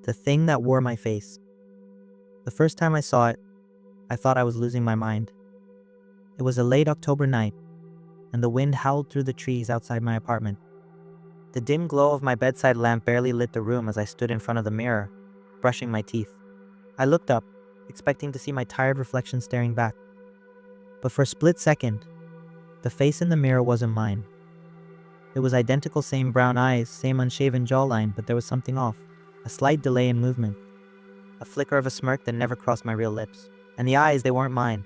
The thing that wore my face. The first time I saw it, I thought I was losing my mind. It was a late October night, and the wind howled through the trees outside my apartment. The dim glow of my bedside lamp barely lit the room as I stood in front of the mirror, brushing my teeth. I looked up, expecting to see my tired reflection staring back. But for a split second, the face in the mirror wasn't mine. It was identical, same brown eyes, same unshaven jawline, but there was something off. A slight delay in movement. A flicker of a smirk that never crossed my real lips. And the eyes, they weren't mine.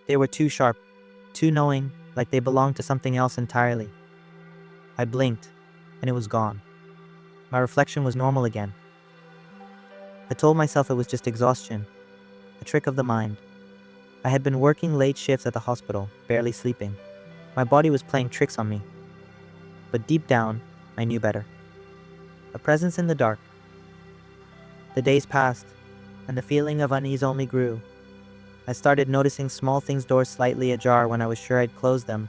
They were too sharp, too knowing, like they belonged to something else entirely. I blinked, and it was gone. My reflection was normal again. I told myself it was just exhaustion, a trick of the mind. I had been working late shifts at the hospital, barely sleeping. My body was playing tricks on me. But deep down, I knew better. A presence in the dark. The days passed, and the feeling of unease only grew. I started noticing small things, doors slightly ajar when I was sure I'd closed them,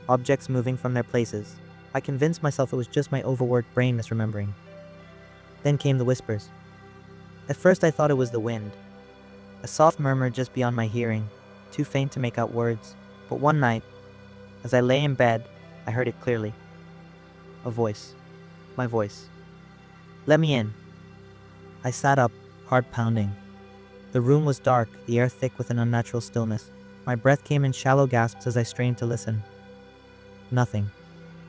objects moving from their places. I convinced myself it was just my overworked brain misremembering. Then came the whispers. At first I thought it was the wind, a soft murmur just beyond my hearing, too faint to make out words. But one night, as I lay in bed, I heard it clearly. A voice. My voice. Let me in. I sat up, heart pounding. The room was dark, the air thick with an unnatural stillness. My breath came in shallow gasps as I strained to listen. Nothing.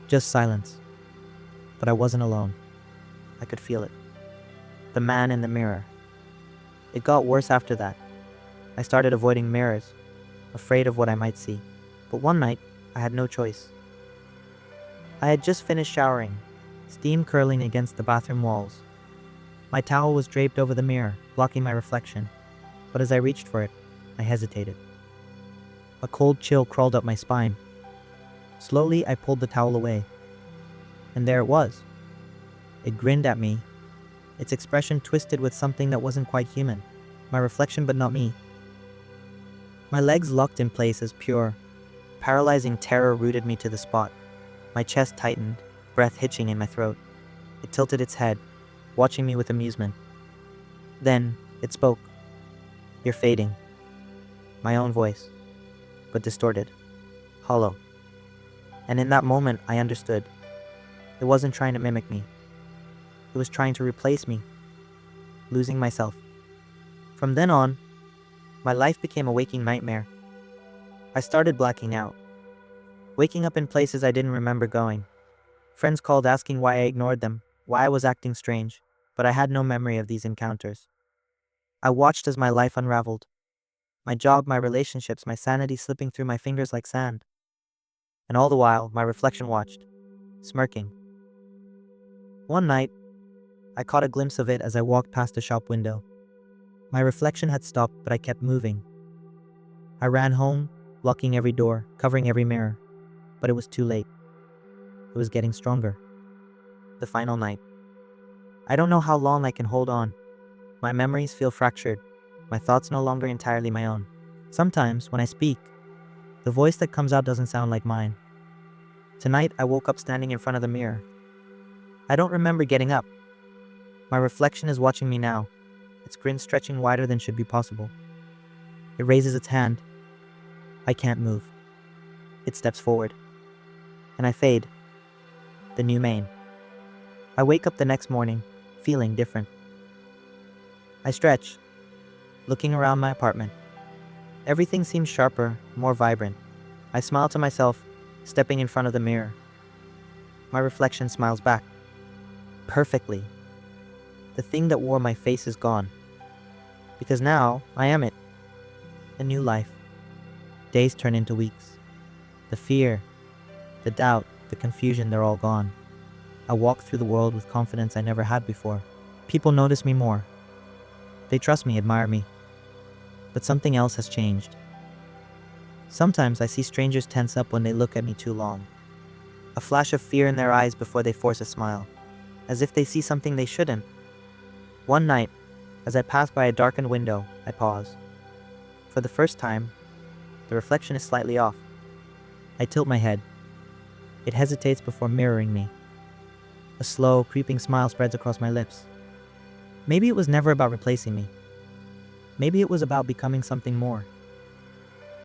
Just silence. But I wasn't alone. I could feel it. The man in the mirror. It got worse after that. I started avoiding mirrors, afraid of what I might see. But one night, I had no choice. I had just finished showering, steam curling against the bathroom walls. My towel was draped over the mirror, blocking my reflection. But as I reached for it, I hesitated. A cold chill crawled up my spine. Slowly, I pulled the towel away. And there it was. It grinned at me, its expression twisted with something that wasn't quite human. My reflection, but not me. My legs locked in place as pure, paralyzing terror rooted me to the spot. My chest tightened, breath hitching in my throat. It tilted its head, watching me with amusement. Then, it spoke. You're fading. My own voice, but distorted, hollow. And in that moment, I understood. It wasn't trying to mimic me. It was trying to replace me, losing myself. From then on, my life became a waking nightmare. I started blacking out, waking up in places I didn't remember going. Friends called asking why I ignored them, why I was acting strange, but I had no memory of these encounters. I watched as my life unraveled. My job, my relationships, my sanity slipping through my fingers like sand. And all the while, my reflection watched, smirking. One night, I caught a glimpse of it as I walked past a shop window. My reflection had stopped, but I kept moving. I ran home, locking every door, covering every mirror. But it was too late. It was getting stronger. The final night. I don't know how long I can hold on. My memories feel fractured, my thoughts no longer entirely my own. Sometimes, when I speak, the voice that comes out doesn't sound like mine. Tonight, I woke up standing in front of the mirror. I don't remember getting up. My reflection is watching me now, its grin stretching wider than should be possible. It raises its hand. I can't move. It steps forward. And I fade. The new Maine. I wake up the next morning, feeling different. I stretch, looking around my apartment. Everything seems sharper, more vibrant. I smile to myself, stepping in front of the mirror. My reflection smiles back. Perfectly. The thing that wore my face is gone. Because now, I am it. A new life. Days turn into weeks. The fear, the doubt, the confusion, they're all gone. I walk through the world with confidence I never had before. People notice me more. They trust me, admire me. But something else has changed. Sometimes I see strangers tense up when they look at me too long. A flash of fear in their eyes before they force a smile, as if they see something they shouldn't. One night, as I pass by a darkened window, I pause. For the first time, the reflection is slightly off. I tilt my head. It hesitates before mirroring me. A slow, creeping smile spreads across my lips. Maybe it was never about replacing me. Maybe it was about becoming something more.